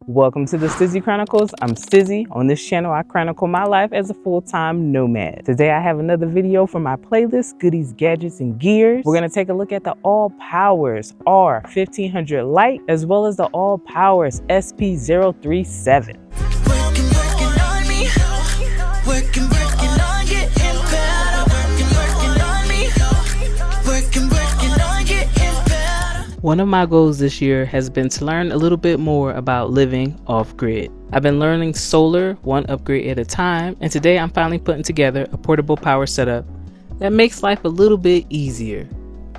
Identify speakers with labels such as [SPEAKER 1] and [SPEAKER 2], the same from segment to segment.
[SPEAKER 1] Welcome to the Stizzy Chronicles. I'm Stizzy. On this channel, I chronicle my life as a full-time nomad. Today, I have another video for my playlist, Goodies, Gadgets, and Gears. We're going to take a look at the ALLPOWERS R1500 Lite, as well as the ALLPOWERS SP037. One of my goals this year has been to learn a little bit more about living off-grid. I've been learning solar one upgrade at a time, and today I'm finally putting together a portable power setup that makes life a little bit easier.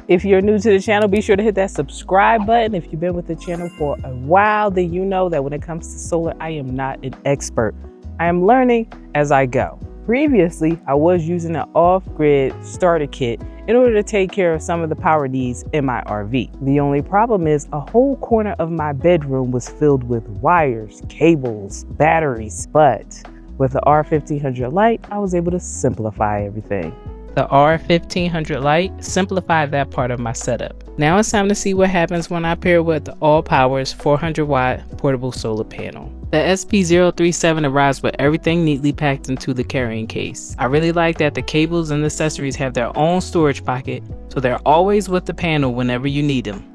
[SPEAKER 1] If you're new to the channel, be sure to hit that subscribe button. If you've been with the channel for a while, then you know that when it comes to solar, I am not an expert. I am learning as I go. Previously, I was using an off-grid starter kit in order to take care of some of the power needs in my RV. The only problem is a whole corner of my bedroom was filled with wires, cables, batteries, but with the R1500 Lite, I was able to simplify everything. The R1500 Lite simplified that part of my setup. Now it's time to see what happens when I pair it with the ALLPOWERS 400 watt portable solar panel. The SP037 arrives with everything neatly packed into the carrying case. I really like that the cables and accessories have their own storage pocket, so they're always with the panel whenever you need them.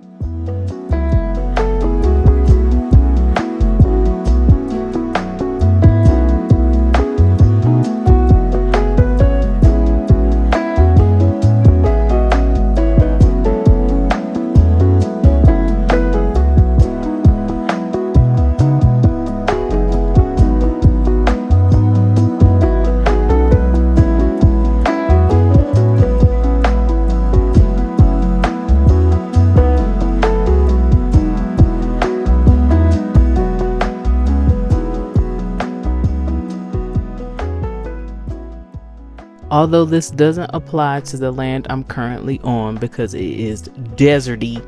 [SPEAKER 1] Although this doesn't apply to the land I'm currently on because it is deserty,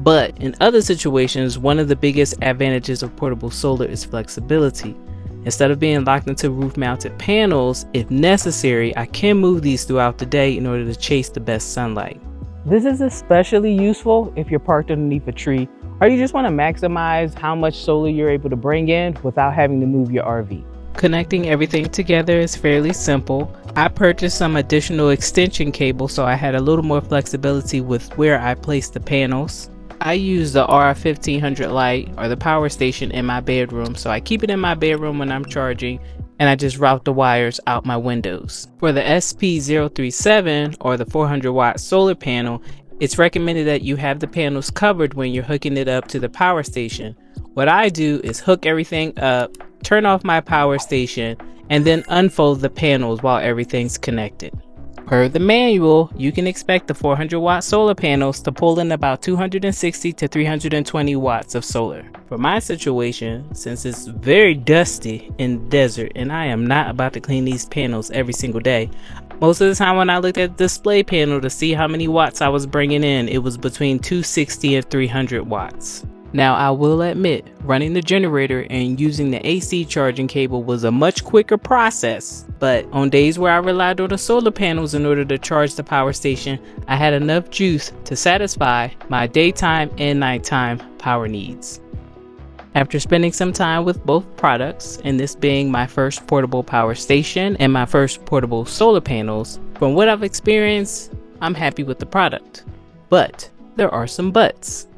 [SPEAKER 1] but in other situations, one of the biggest advantages of portable solar is flexibility. Instead of being locked into roof-mounted panels, if necessary, I can move these throughout the day in order to chase the best sunlight. This is especially useful if you're parked underneath a tree or you just want to maximize how much solar you're able to bring in without having to move your RV. Connecting everything together is fairly simple. I purchased some additional extension cable so I had a little more flexibility with where I place the panels. I use the R1500 Lite or the power station in my bedroom, so I keep it in my bedroom when I'm charging and I just route the wires out my windows. For the SP037 or the 400 watt solar panel, it's recommended that you have the panels covered when you're hooking it up to the power station. What I do is hook everything up, turn off my power station, and then unfold the panels while everything's connected. Per the manual, you can expect the 400 watt solar panels to pull in about 260 to 320 watts of solar. For my situation, since it's very dusty in the desert and I am not about to clean these panels every single day, most of the time when I looked at the display panel to see how many watts I was bringing in, it was between 260 and 300 watts. Now I will admit, running the generator and using the AC charging cable was a much quicker process, but on days where I relied on the solar panels in order to charge the power station, I had enough juice to satisfy my daytime and nighttime power needs. After spending some time with both products, and this being my first portable power station and my first portable solar panels, from what I've experienced, I'm happy with the product. But there are some buts.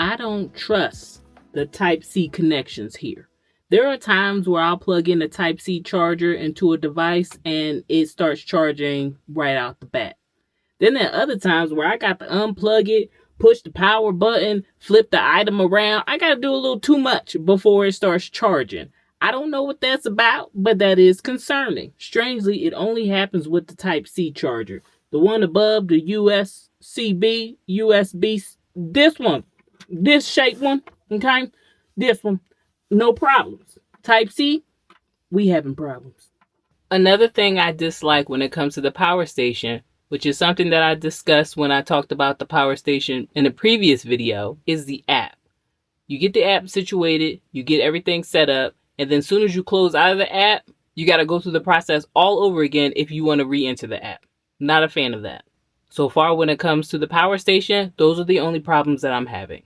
[SPEAKER 1] I don't trust the Type-C connections here. There are times where I'll plug in a Type-C charger into a device and it starts charging right out the bat. Then there are other times where I got to unplug it, push the power button, flip the item around. I got to do a little too much before it starts charging. I don't know what that's about, but that is concerning. Strangely, it only happens with the Type-C charger. The one above, the USB, this shape one, okay? This one, no problems. Type-C, we having problems. Another thing I dislike when it comes to the power station, which is something that I discussed when I talked about the power station in a previous video, is the app. You get the app situated, you get everything set up, and then as soon as you close out of the app, you got to go through the process all over again if you want to re-enter the app. Not a fan of that. So far when it comes to the power station, those are the only problems that I'm having.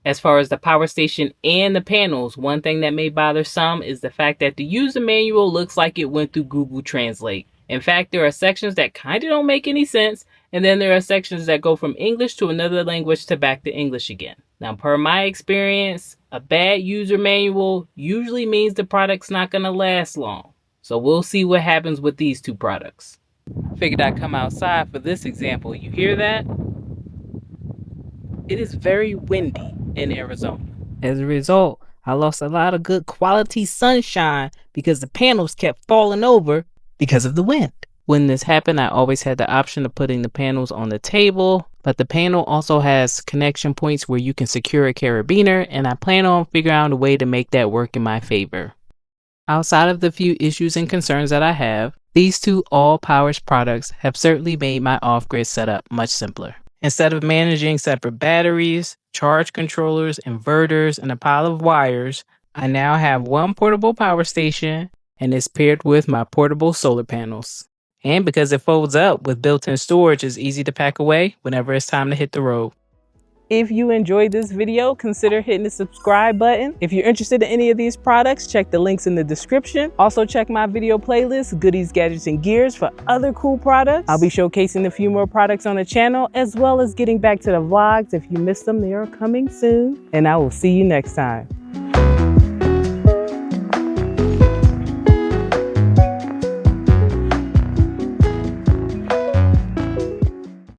[SPEAKER 1] As far as the power station and the panels, one thing that may bother some is the fact that the user manual looks like it went through Google Translate. In fact, there are sections that kind of don't make any sense, and then there are sections that go from English to another language to back to English again. Now, per my experience, a bad user manual usually means the product's not going to last long. So we'll see what happens with these two products. Figured I'd come outside for this example. You hear that? It is very windy in Arizona. As a result, I lost a lot of good quality sunshine because the panels kept falling over because of the wind. When this happened, I always had the option of putting the panels on the table, but the panel also has connection points where you can secure a carabiner, and I plan on figuring out a way to make that work in my favor. Outside of the few issues and concerns that I have, these two ALLPOWERS products have certainly made my off-grid setup much simpler. Instead of managing separate batteries, charge controllers, inverters, and a pile of wires, I now have one portable power station and it's paired with my portable solar panels. And because it folds up with built-in storage, it's easy to pack away whenever it's time to hit the road. If you enjoyed this video, consider hitting the subscribe button. If you're interested in any of these products, check the links in the description. Also check my video playlist, Goodies, Gadgets, and Gears for other cool products. I'll be showcasing a few more products on the channel, as well as getting back to the vlogs. If you missed them, they are coming soon. And I will see you next time.